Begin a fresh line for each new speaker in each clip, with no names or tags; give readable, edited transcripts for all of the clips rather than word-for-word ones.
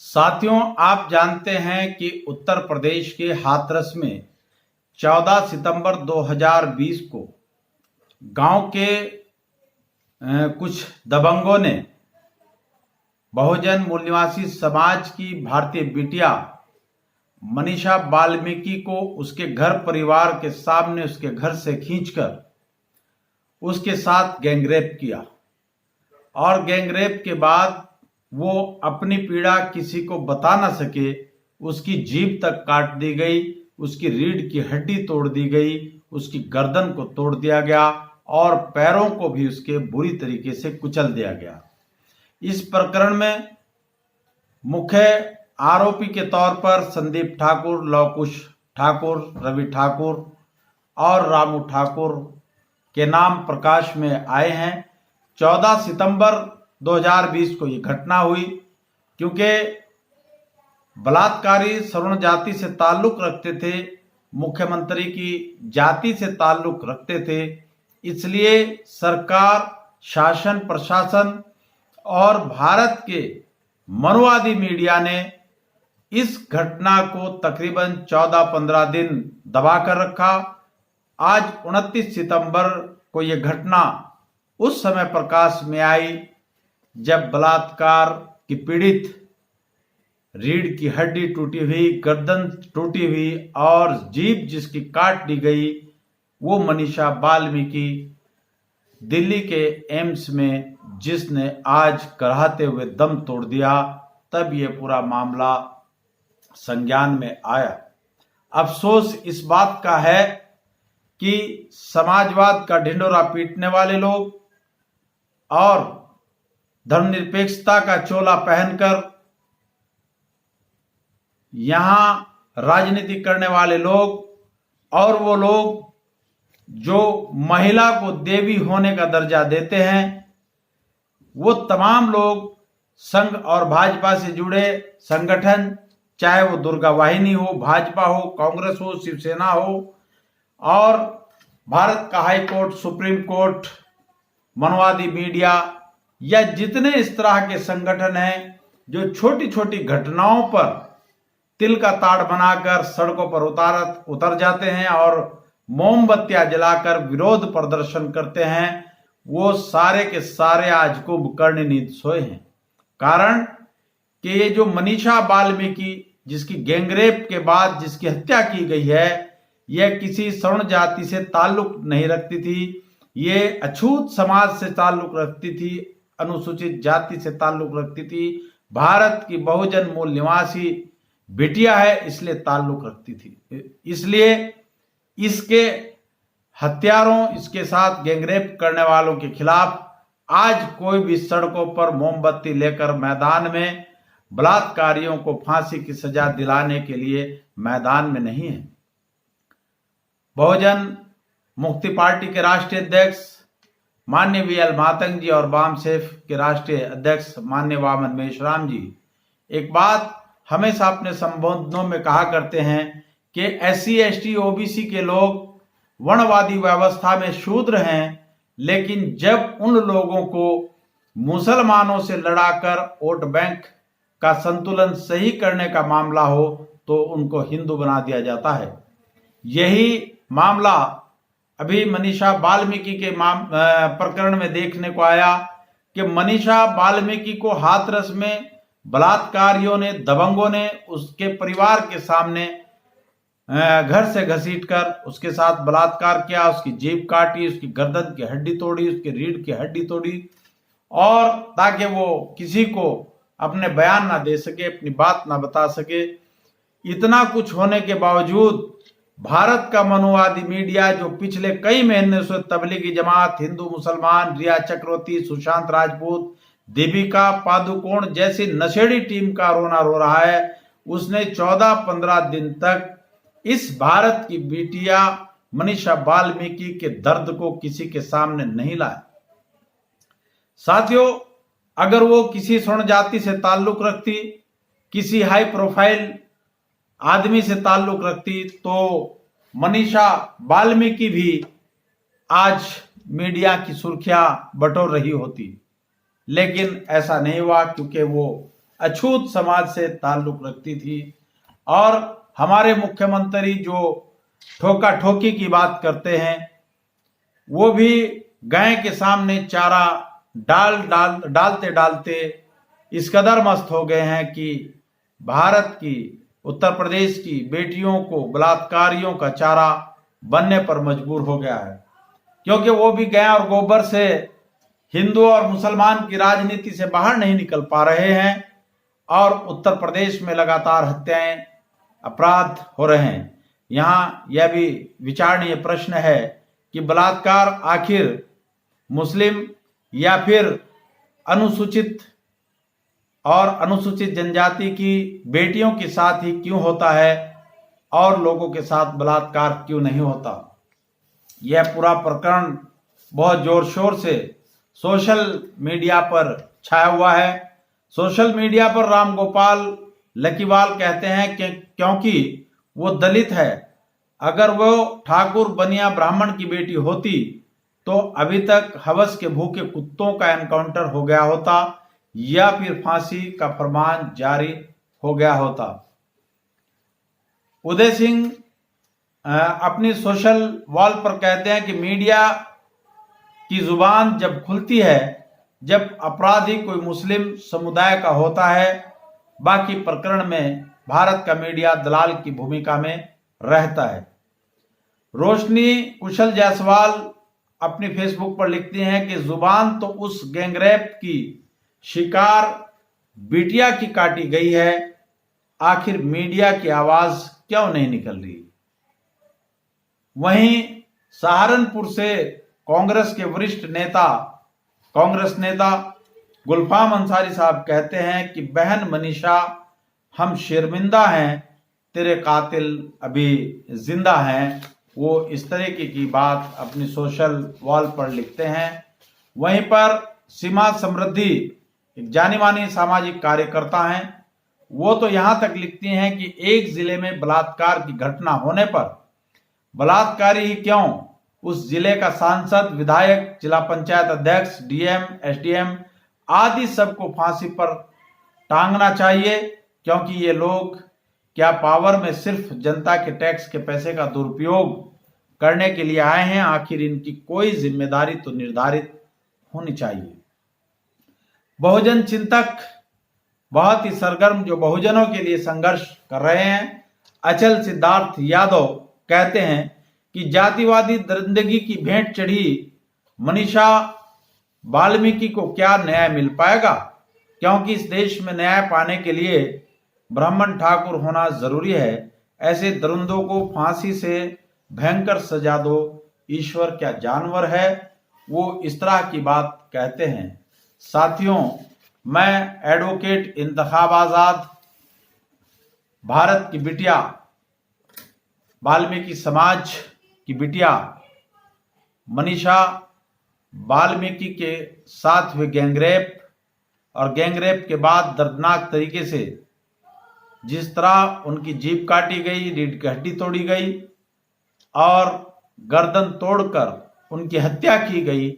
साथियों, आप जानते हैं कि उत्तर प्रदेश के हाथरस में 14 सितंबर 2020 को गांव के कुछ दबंगों ने बहुजन मूल निवासी समाज की भारतीय बिटिया मनीषा वाल्मीकि को उसके घर परिवार के सामने उसके घर से खींचकर उसके साथ गैंगरेप किया और गैंगरेप के बाद वो अपनी पीड़ा किसी को बता न सके, उसकी जीभ तक काट दी गई, उसकी रीढ़ की हड्डी तोड़ दी गई, उसकी गर्दन को तोड़ दिया गया और पैरों को भी उसके बुरी तरीके से कुचल दिया गया। इस प्रकरण में मुख्य आरोपी के तौर पर संदीप ठाकुर, लवकुश ठाकुर, रवि ठाकुर और रामू ठाकुर के नाम प्रकाश में आए हैं। 14 सितंबर 2020 को ये घटना हुई क्योंकि बलात्कारी सवर्ण जाति से ताल्लुक रखते थे, मुख्यमंत्री की जाति से ताल्लुक रखते थे। इसलिए सरकार, शासन, प्रशासन और भारत के मनुवादी मीडिया ने इस घटना को तकरीबन 14-15 दिन दबाकर रखा। आज 29 सितंबर को यह घटना उस समय प्रकाश में आई जब बलात्कार की पीड़ित रीढ़ की हड्डी टूटी हुई, गर्दन टूटी हुई और जीभ जिसकी काट दी गई, वो मनीषा वाल्मीकि दिल्ली के एम्स में जिसने आज कराहते हुए दम तोड़ दिया, तब ये पूरा मामला संज्ञान में आया। अफसोस इस बात का है कि समाजवाद का ढिंढोरा पीटने वाले लोग और धर्मनिरपेक्षता का चोला पहनकर यहां राजनीति करने वाले लोग और वो लोग जो महिला को देवी होने का दर्जा देते हैं, वो तमाम लोग संघ और भाजपा से जुड़े संगठन, चाहे वो दुर्गा वाहिनी हो, भाजपा हो, कांग्रेस हो, शिवसेना हो और भारत का हाई कोर्ट, सुप्रीम कोर्ट, मनवादी मीडिया या जितने इस तरह के संगठन हैं जो छोटी छोटी घटनाओं पर तिल का ताड़ बनाकर सड़कों पर उतर जाते हैं और मोमबत्तियां जलाकर विरोध प्रदर्शन करते हैं, वो सारे के सारे आज कुंभकर्ण नींद सोए हैं। कारण कि ये जो मनीषा वाल्मीकि जिसकी गैंगरेप के बाद जिसकी हत्या की गई है, यह किसी सवर्ण जाति से ताल्लुक नहीं रखती थी, ये अछूत समाज से ताल्लुक रखती थी, अनुसूचित जाति से ताल्लुक रखती थी, भारत की बहुजन मूल निवासी बिटिया है इसलिए ताल्लुक रखती थी। इसलिए इसके हत्यारों, इसके साथ गैंगरेप करने वालों के खिलाफ आज कोई भी सड़कों पर मोमबत्ती लेकर मैदान में बलात्कारियों को फांसी की सजा दिलाने के लिए मैदान में नहीं है। बहुजन मुक्ति पार्टी के राष्ट्रीय अध्यक्ष माननीय वीएल मातंग जी और वामसेफ के राष्ट्रीय अध्यक्ष माननीय वामन मेश्राम जी एक बात हमेशा अपने संबोधनों में कहा करते हैं कि SC ST OBC के लोग वर्णवादी व्यवस्था में शूद्र हैं, लेकिन जब उन लोगों को मुसलमानों से लड़ाकर वोट बैंक का संतुलन सही करने का मामला हो तो उनको हिंदू बना दिया जाता है। यही मामला अभी मनीषा वाल्मीकि के प्रकरण में देखने को आया कि मनीषा वाल्मीकि को हाथरस में बलात्कारियों ने, दबंगों ने उसके परिवार के सामने घर से घसीटकर उसके साथ बलात्कार किया, उसकी जीभ काटी, उसकी गर्दन की हड्डी तोड़ी, उसकी रीढ़ की हड्डी तोड़ी और ताकि वो किसी को अपने बयान ना दे सके, अपनी बात ना बता सके। इतना कुछ होने के बावजूद भारत का मनुवादी मीडिया जो पिछले कई महीने से तबलीगी जमात, हिंदू मुसलमान, रिया चक्रवर्ती, सुशांत राजपूत, दीपिका पादुकोण जैसी नशेड़ी टीम का रोना रो रहा है, उसने 14-15 दिन तक इस भारत की बिटिया मनीषा वाल्मीकि के दर्द को किसी के सामने नहीं लाया। साथियों, अगर वो किसी स्वर्ण जाति से ताल्लुक रखती, किसी हाई प्रोफाइल आदमी से ताल्लुक रखती तो मनीषा वाल्मीकि भी आज मीडिया की सुर्खियां बटोर रही होती, लेकिन ऐसा नहीं हुआ क्योंकि वो अछूत समाज से ताल्लुक रखती थी। और हमारे मुख्यमंत्री जो ठोका ठोकी की बात करते हैं, वो भी गाय के सामने चारा डालते डालते इस कदर मस्त हो गए हैं कि भारत की, उत्तर प्रदेश की बेटियों को बलात्कारियों का चारा बनने पर मजबूर हो गया है, क्योंकि वो भी गाय और गोबर से हिंदू और मुसलमान की राजनीति से बाहर नहीं निकल पा रहे हैं। और उत्तर प्रदेश में लगातार हत्याएं, अपराध हो रहे हैं। यहाँ यह भी विचारणीय प्रश्न है कि बलात्कार आखिर मुस्लिम या फिर अनुसूचित और अनुसूचित जनजाति की बेटियों के साथ ही क्यों होता है और लोगों के साथ बलात्कार क्यों नहीं होता। यह पूरा प्रकरण बहुत जोर शोर से सोशल मीडिया पर छाया हुआ है। सोशल मीडिया पर रामगोपाल लकीवाल कहते हैं कि क्योंकि वो दलित है, अगर वो ठाकुर बनिया ब्राह्मण की बेटी होती तो अभी तक हवस के भूखे कुत्तों का एनकाउंटर हो गया होता या फिर फांसी का फरमान जारी हो गया होता। उदय सिंह अपनी सोशल वॉल पर कहते हैं कि मीडिया की जुबान जब खुलती है जब अपराधी कोई मुस्लिम समुदाय का होता है, बाकी प्रकरण में भारत का मीडिया दलाल की भूमिका में रहता है। रोशनी कुशल जायसवाल अपनी फेसबुक पर लिखती हैं कि जुबान तो उस गैंगरेप की शिकार बिटिया की काटी गई है, आखिर मीडिया की आवाज क्यों नहीं निकल रही। वहीं सहारनपुर से कांग्रेस के वरिष्ठ कांग्रेस नेता गुलफाम अंसारी साहब कहते हैं कि बहन मनीषा, हम शर्मिंदा हैं, तेरे कातिल अभी जिंदा हैं। वो इस तरह की बात अपनी सोशल वॉल पर लिखते हैं। वहीं पर सीमा समृद्धि एक जानी मानी सामाजिक कार्यकर्ता हैं, वो तो यहां तक लिखती हैं कि एक जिले में बलात्कार की घटना होने पर बलात्कारी ही क्यों, उस जिले का सांसद, विधायक, जिला पंचायत अध्यक्ष, डीएम, एसडीएम आदि सबको फांसी पर टांगना चाहिए, क्योंकि ये लोग क्या पावर में सिर्फ जनता के टैक्स के पैसे का दुरुपयोग करने के लिए आए हैं। आखिर इनकी कोई जिम्मेदारी तो निर्धारित होनी चाहिए। बहुजन चिंतक बहुत ही सरगर्म जो बहुजनों के लिए संघर्ष कर रहे हैं, अचल सिद्धार्थ यादव कहते हैं कि जातिवादी दरिंदगी की भेंट चढ़ी मनीषा वाल्मीकि को क्या न्याय मिल पाएगा, क्योंकि इस देश में न्याय पाने के लिए ब्राह्मण ठाकुर होना जरूरी है। ऐसे दरिंदों को फांसी से भयंकर सजा दो, ईश्वर क्या जानवर है। वो इस तरह की बात कहते हैं। साथियों, मैं एडवोकेट इंतखाब आजाद, भारत की बिटिया, वाल्मीकि समाज की बिटिया मनीषा वाल्मीकि के साथ हुए गैंगरेप और गैंगरेप के बाद दर्दनाक तरीके से जिस तरह उनकी जीभ काटी गई, रीढ़ की हड्डी तोड़ी गई और गर्दन तोड़कर उनकी हत्या की गई,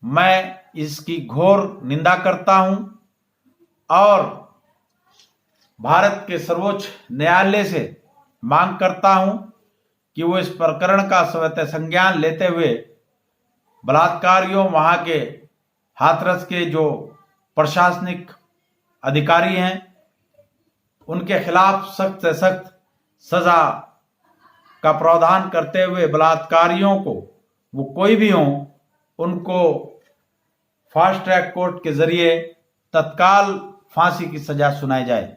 मैं इसकी घोर निंदा करता हूं और भारत के सर्वोच्च न्यायालय से मांग करता हूं कि वो इस प्रकरण का स्वतः संज्ञान लेते हुए बलात्कारियों, वहां के हाथरस के जो प्रशासनिक अधिकारी हैं, उनके खिलाफ सख्त से सख्त सजा का प्रावधान करते हुए बलात्कारियों को, वो कोई भी हो, उनको फास्ट ट्रैक कोर्ट के जरिए तत्काल फांसी की सजा सुनाई जाए।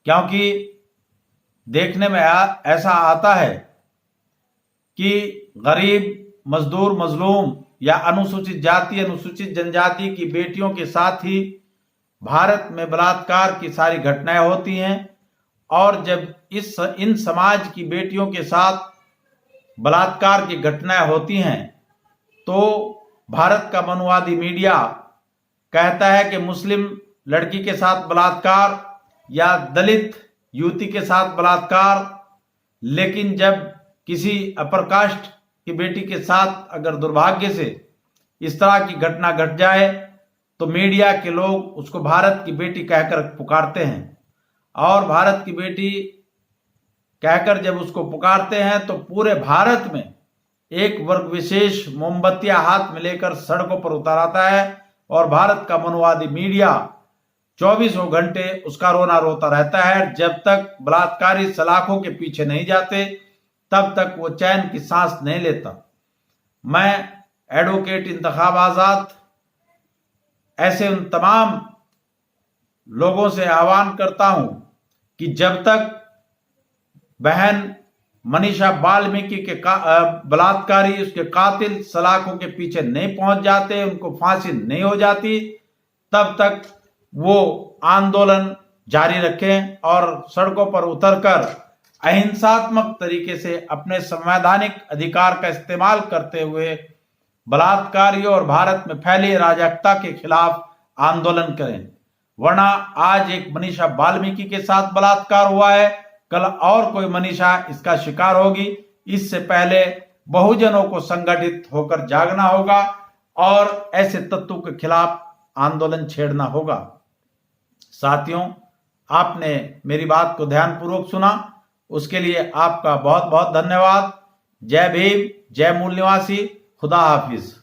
क्योंकि देखने में ऐसा आता है कि गरीब, मजदूर, मजलूम या अनुसूचित जाति, अनुसूचित जनजाति की बेटियों के साथ ही भारत में बलात्कार की सारी घटनाएं होती हैं। और जब इन समाज की बेटियों के साथ बलात्कार की घटनाएं होती हैं तो भारत का मनुवादी मीडिया कहता है कि मुस्लिम लड़की के साथ बलात्कार या दलित युवती के साथ बलात्कार, लेकिन जब किसी अपर कास्ट की बेटी के साथ अगर दुर्भाग्य से इस तरह की घटना घट जाए तो मीडिया के लोग उसको भारत की बेटी कहकर पुकारते हैं, और भारत की बेटी कहकर जब उसको पुकारते हैं तो पूरे भारत में एक वर्ग विशेष मोमबत्तियां हाथ में लेकर सड़कों पर उतर आता है, और भारत का मनुवादी मीडिया 24 घंटे उसका रोना रोता रहता है। जब तक बलात्कारी सलाखों के पीछे नहीं जाते तब तक वो चैन की सांस नहीं लेता। मैं एडवोकेट इंतखाब आजाद ऐसे उन तमाम लोगों से आह्वान करता हूं कि जब तक बहन मनीषा वाल्मीकि के बलात्कारी, उसके कातिल सलाखों के पीछे नहीं पहुंच जाते, उनको फांसी नहीं हो जाती, तब तक वो आंदोलन जारी रखें और सड़कों पर उतरकर अहिंसात्मक तरीके से अपने संवैधानिक अधिकार का इस्तेमाल करते हुए बलात्कारियों और भारत में फैली अराजकता के खिलाफ आंदोलन करें। वरना आज एक मनीषा वाल्मीकि के साथ बलात्कार हुआ है, कल और कोई मनीषा इसका शिकार होगी। इससे पहले बहुजनों को संगठित होकर जागना होगा और ऐसे तत्वों के खिलाफ आंदोलन छेड़ना होगा। साथियों, आपने मेरी बात को ध्यानपूर्वक सुना, उसके लिए आपका बहुत बहुत धन्यवाद। जय भीम, जय मूल निवासी, खुदा हाफिज।